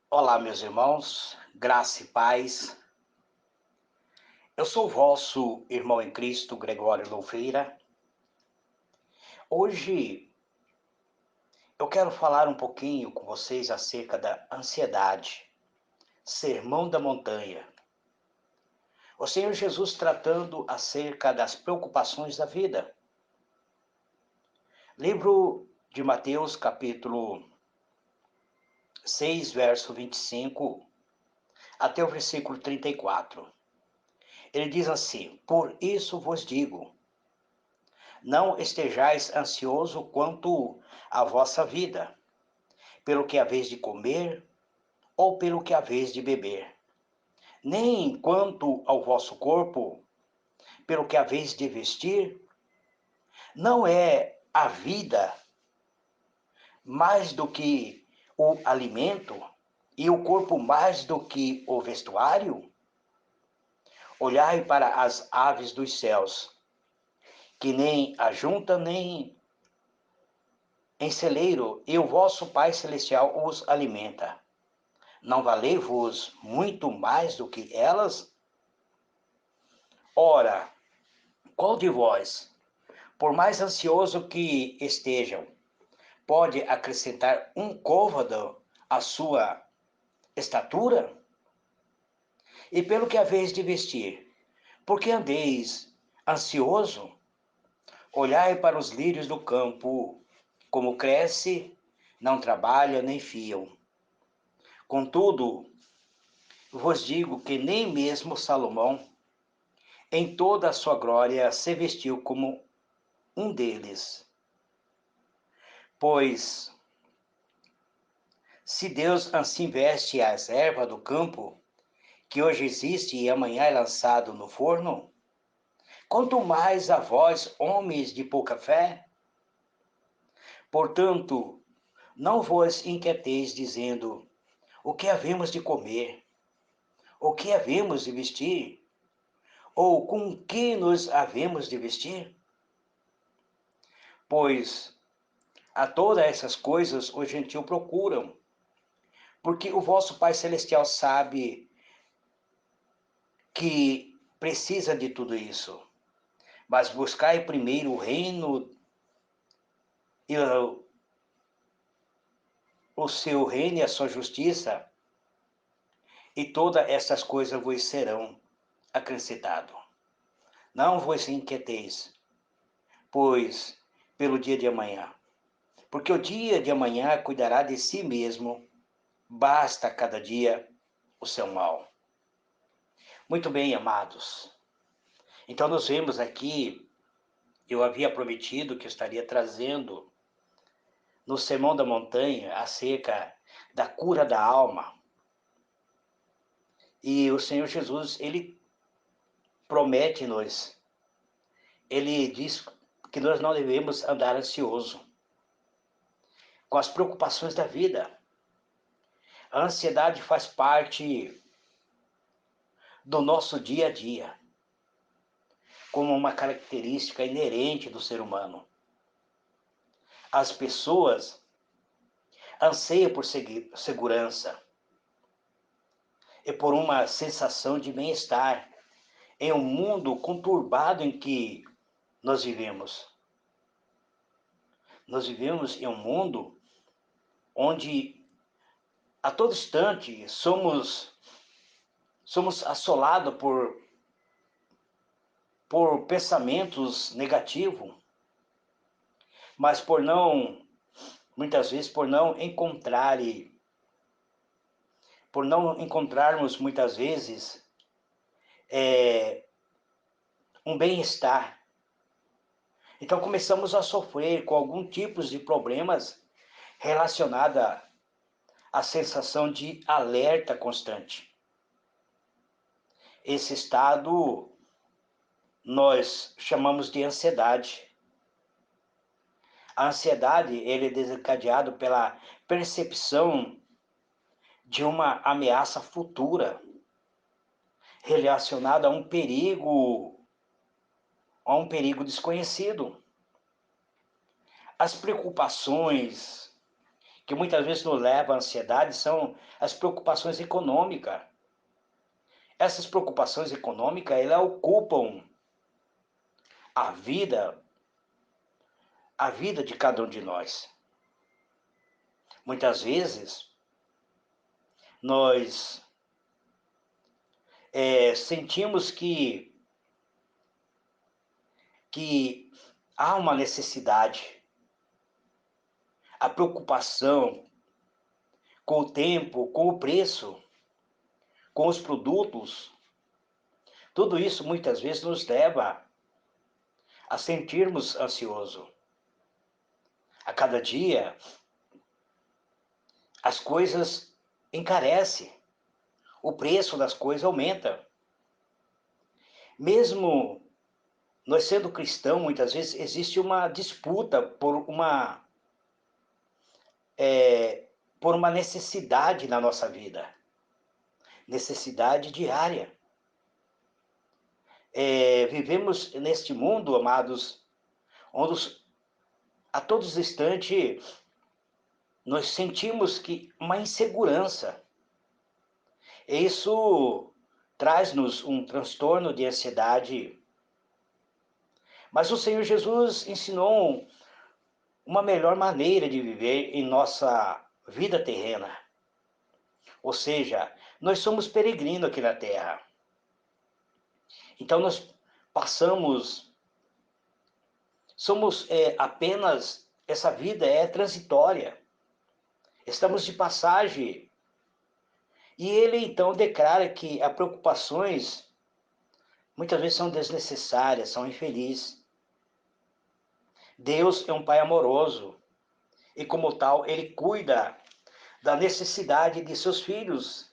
Olá, meus irmãos, graça e paz. Eu sou o vosso irmão em Cristo, Gregório Louveira. Hoje eu quero falar um pouquinho com vocês acerca da ansiedade, Sermão da Montanha. O Senhor Jesus tratando acerca das preocupações da vida. Livro de Mateus, capítulo 6, verso 25, até o versículo 34. Ele diz assim: Por isso vos digo, não estejais ansioso quanto à vossa vida, pelo que haveis de comer ou pelo que haveis de beber, nem quanto ao vosso corpo, pelo que haveis de vestir. Não é a vida mais do que o alimento e o corpo mais do que o vestuário? Olhai para as aves dos céus, que nem ajuntam nem em celeiro, e o vosso Pai Celestial os alimenta. Não valei-vos muito mais do que elas? Ora, qual de vós, por mais ansioso que estejam, pode acrescentar um côvado à sua estatura? E pelo que haveis de vestir, por que andeis ansioso? Olhai para os lírios do campo, como cresce, não trabalham nem fiam. Contudo, vos digo que nem mesmo Salomão, em toda a sua glória, se vestiu como um deles. Pois, se Deus assim veste as ervas do campo, que hoje existe e amanhã é lançado no forno, quanto mais a vós, homens de pouca fé? Portanto, não vos inquieteis dizendo, o que havemos de comer? O que havemos de vestir? Ou com que nos havemos de vestir? Pois a todas essas coisas os gentios procuram, porque o vosso Pai Celestial sabe que precisa de tudo isso. Mas buscai primeiro o reino e o seu reino e a sua justiça, e todas essas coisas vos serão acrescentadas. Não vos inquieteis, pois pelo dia de amanhã, porque o dia de amanhã cuidará de si mesmo, basta cada dia o seu mal. Muito bem, amados. Então nós vemos aqui, eu havia prometido que eu estaria trazendo no Sermão da Montanha acerca da cura da alma. E o Senhor Jesus, ele promete-nos, ele diz que nós não devemos andar ansioso com as preocupações da vida. A ansiedade faz parte do nosso dia a dia, como uma característica inerente do ser humano. As pessoas anseiam por segurança e por uma sensação de bem-estar em um mundo conturbado em que nós vivemos. Nós vivemos em um mundo onde a todo instante somos assolados por pensamentos negativos, mas muitas vezes por não encontrarmos muitas vezes um bem-estar. Então começamos a sofrer com algum tipo de problemas relacionados à sensação de alerta constante. Esse estado nós chamamos de ansiedade. A ansiedade ele é desencadeado pela percepção de uma ameaça futura relacionada a um perigo desconhecido. As preocupações que muitas vezes nos leva à ansiedade são as preocupações econômicas. Essas preocupações econômicas, elas ocupam a vida, a vida de cada um de nós. Muitas vezes, nós sentimos que há uma necessidade, a preocupação com o tempo, com o preço, com os produtos, tudo isso muitas vezes nos leva a sentirmos ansioso. A cada dia, as coisas encarecem, o preço das coisas aumenta. Mesmo nós sendo cristãos, muitas vezes existe uma disputa por uma necessidade na nossa vida, necessidade diária. Vivemos neste mundo, amados, onde a todos os instantes nós sentimos que uma insegurança. Isso traz-nos um transtorno de ansiedade. Mas o Senhor Jesus ensinou uma melhor maneira de viver em nossa vida terrena. Ou seja, nós somos peregrinos aqui na terra. Então nós somos apenas, essa vida é transitória. Estamos de passagem. E ele então declara que as preocupações muitas vezes são desnecessárias, são infelizes. Deus é um Pai amoroso e, como tal, Ele cuida da necessidade de seus filhos.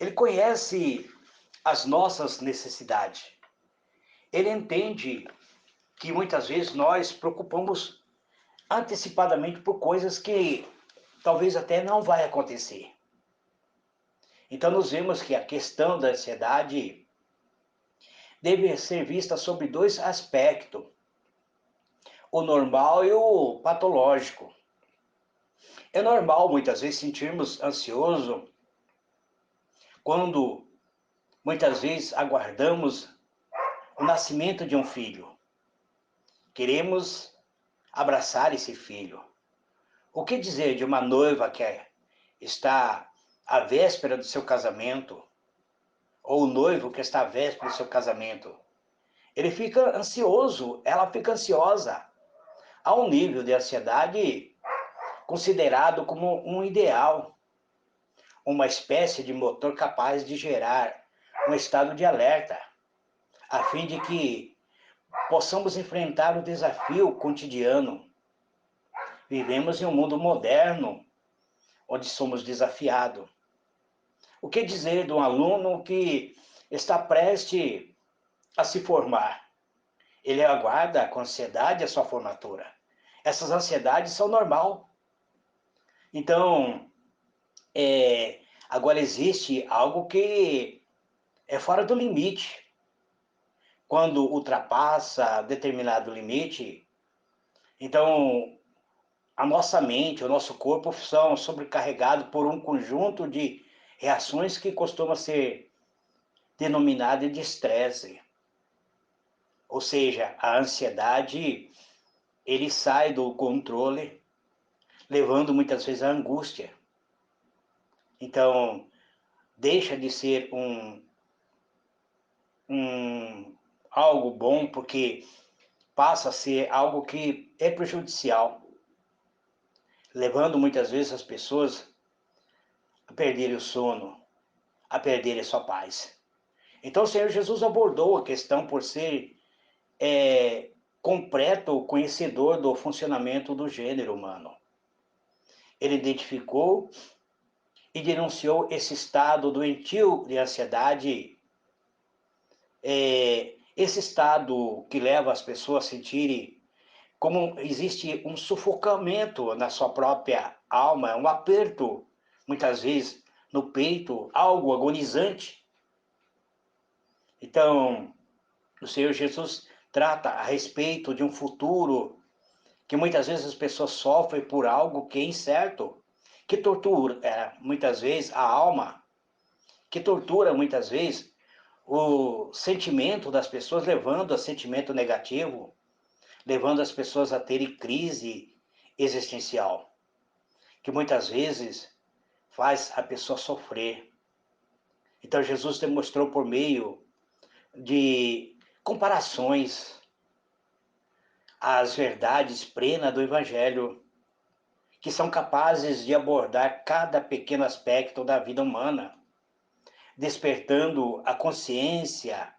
Ele conhece as nossas necessidades. Ele entende que muitas vezes nós preocupamos antecipadamente por coisas que talvez até não vai acontecer. Então, nós vemos que a questão da ansiedade deve ser vista sobre dois aspectos: o normal e o patológico. É normal muitas vezes sentirmos ansioso quando muitas vezes aguardamos o nascimento de um filho. Queremos abraçar esse filho. O que dizer de uma noiva que está à véspera do seu casamento, ou o noivo que está à véspera do seu casamento? Ele fica ansioso, ela fica ansiosa, a um nível de ansiedade considerado como um ideal, uma espécie de motor capaz de gerar um estado de alerta, a fim de que possamos enfrentar o desafio cotidiano. Vivemos em um mundo moderno, onde somos desafiados. O que dizer de um aluno que está prestes a se formar? Ele aguarda com ansiedade a sua formatura. Essas ansiedades são normal. Então, agora existe algo que é fora do limite. Quando ultrapassa determinado limite, então a nossa mente, o nosso corpo são sobrecarregados por um conjunto de reações que costuma ser denominada de estresse. Ou seja, a ansiedade, ele sai do controle, levando muitas vezes à angústia. Então, deixa de ser algo bom, porque passa a ser algo que é prejudicial, levando muitas vezes as pessoas a perderem o sono, a perderem a sua paz. Então o Senhor Jesus abordou a questão por ser completo conhecedor do funcionamento do gênero humano. Ele identificou e denunciou esse estado doentio de ansiedade, esse estado que leva as pessoas a sentirem como existe um sufocamento na sua própria alma, um aperto, muitas vezes, no peito, algo agonizante. Então, o Senhor Jesus trata a respeito de um futuro que muitas vezes as pessoas sofrem por algo que é incerto, que tortura muitas vezes a alma, que tortura muitas vezes o sentimento das pessoas, levando a sentimento negativo, levando as pessoas a terem crise existencial, que muitas vezes faz a pessoa sofrer. Então Jesus demonstrou por meio de comparações as verdades plenas do Evangelho, que são capazes de abordar cada pequeno aspecto da vida humana, despertando a consciência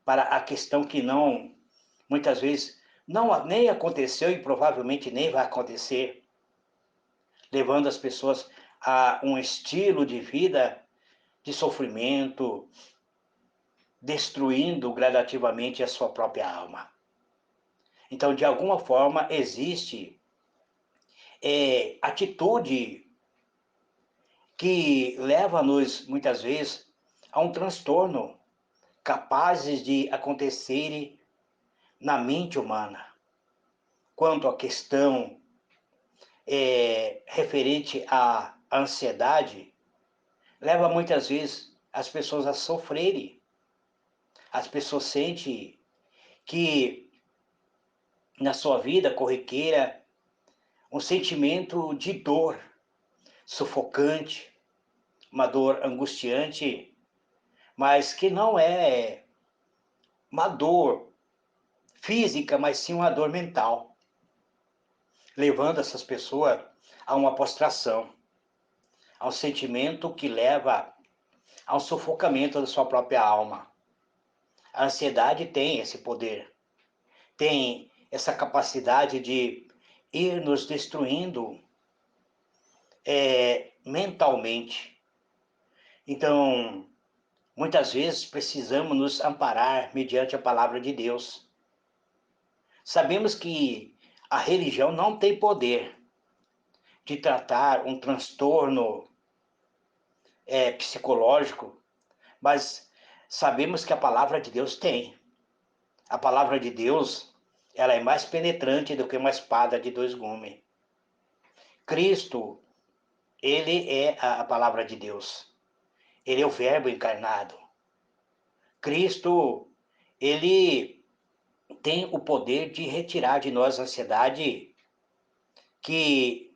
para a questão que não, muitas vezes, não nem aconteceu e provavelmente nem vai acontecer, levando as pessoas a um estilo de vida de sofrimento, destruindo gradativamente a sua própria alma. Então, de alguma forma, existe atitude que leva-nos, muitas vezes, a um transtorno capazes de acontecerem na mente humana. Quanto à questão referente à ansiedade, leva muitas vezes as pessoas a sofrerem. As pessoas sentem que na sua vida corriqueira um sentimento de dor sufocante, uma dor angustiante, mas que não é uma dor física, mas sim uma dor mental, levando essas pessoas a uma prostração, a um sentimento que leva ao sufocamento da sua própria alma. A ansiedade tem esse poder, tem essa capacidade de ir nos destruindo mentalmente. Então, muitas vezes precisamos nos amparar mediante a palavra de Deus. Sabemos que a religião não tem poder de tratar um transtorno psicológico, mas sabemos que a palavra de Deus tem. A palavra de Deus, ela é mais penetrante do que uma espada de dois gumes. Cristo, ele é a palavra de Deus. Ele é o verbo encarnado. Cristo, ele tem o poder de retirar de nós a ansiedade, que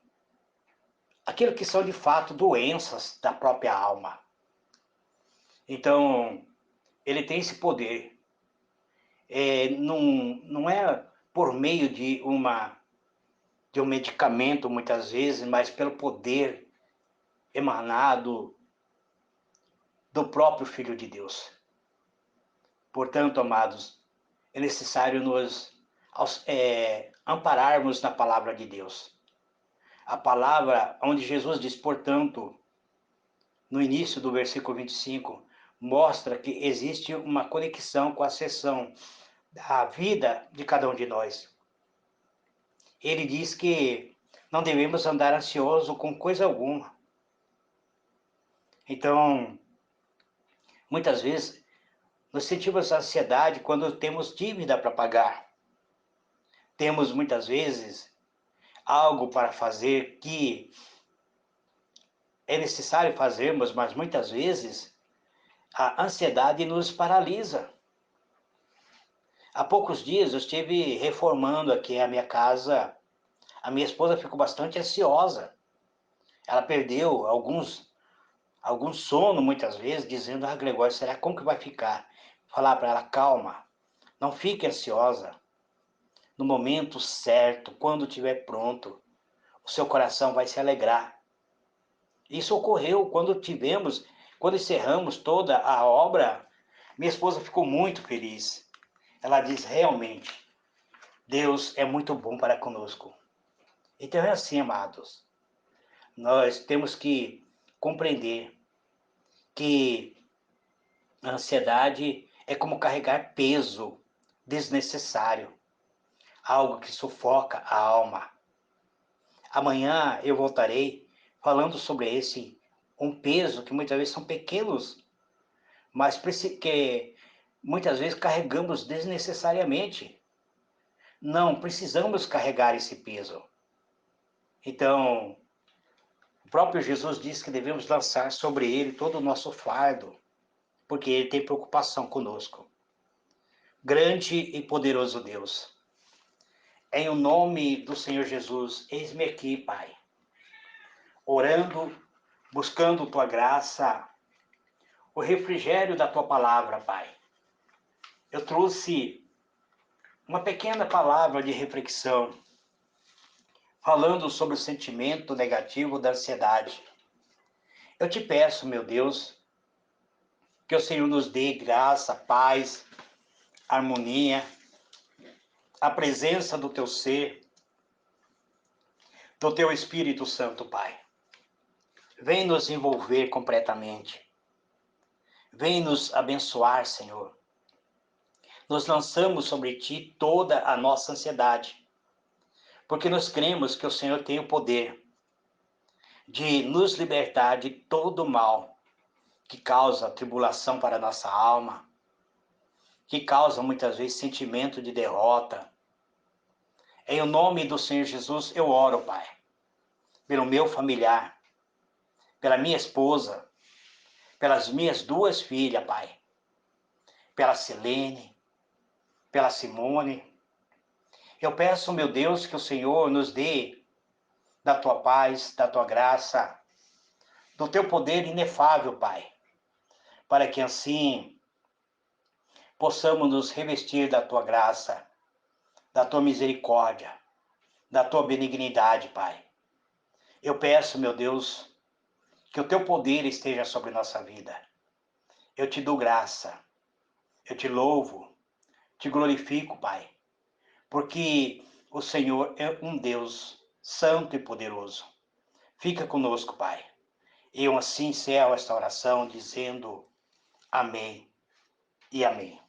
aquilo que são de fato doenças da própria alma. Então, ele tem esse poder. Não é por meio de um medicamento, muitas vezes, mas pelo poder emanado do próprio Filho de Deus. Portanto, amados, é necessário nos ampararmos na palavra de Deus. A palavra onde Jesus diz, portanto, no início do versículo 25, mostra que existe uma conexão com a seção da vida de cada um de nós. Ele diz que não devemos andar ansioso com coisa alguma. Então, muitas vezes, nós sentimos ansiedade quando temos dívida para pagar. Temos, muitas vezes, algo para fazer que é necessário fazermos, mas muitas vezes a ansiedade nos paralisa. Há poucos dias eu estive reformando aqui a minha casa. A minha esposa ficou bastante ansiosa. Ela perdeu algum sono muitas vezes, dizendo, Gregório, será como que vai ficar? Falar para ela, calma, não fique ansiosa. No momento certo, quando estiver pronto, o seu coração vai se alegrar. Isso ocorreu quando encerramos toda a obra. Minha esposa ficou muito feliz. Ela diz, realmente, Deus é muito bom para conosco. Então é assim, amados. Nós temos que compreender que a ansiedade é como carregar peso desnecessário, algo que sufoca a alma. Amanhã eu voltarei falando sobre um peso que muitas vezes são pequenos, mas que muitas vezes carregamos desnecessariamente. não precisamos carregar esse peso. Então, o próprio Jesus diz que devemos lançar sobre ele todo o nosso fardo, porque ele tem preocupação conosco. Grande e poderoso Deus, em o nome do Senhor Jesus, eis-me aqui, Pai, orando, buscando tua graça, o refrigério da tua palavra, Pai. Eu trouxe uma pequena palavra de reflexão, falando sobre o sentimento negativo da ansiedade. Eu te peço, meu Deus, que o Senhor nos dê graça, paz, harmonia, a presença do teu ser, do teu Espírito Santo, Pai. Vem nos envolver completamente. Vem nos abençoar, Senhor. Nos lançamos sobre ti toda a nossa ansiedade, porque nós cremos que o Senhor tem o poder de nos libertar de todo o mal que causa tribulação para a nossa alma, que causa muitas vezes sentimento de derrota. Em o nome do Senhor Jesus, eu oro, Pai, pelo meu familiar, pela minha esposa, pelas minhas duas filhas, Pai, pela Silene, pela Simone. Eu peço, meu Deus, que o Senhor nos dê da tua paz, da tua graça, do teu poder inefável, Pai, para que assim possamos nos revestir da tua graça, da tua misericórdia, da tua benignidade, Pai. Eu peço, meu Deus, que o teu poder esteja sobre nossa vida. Eu te dou graça, eu te louvo, te glorifico, Pai, porque o Senhor é um Deus santo e poderoso. Fica conosco, Pai. Eu assim encerro esta oração dizendo amém e amém.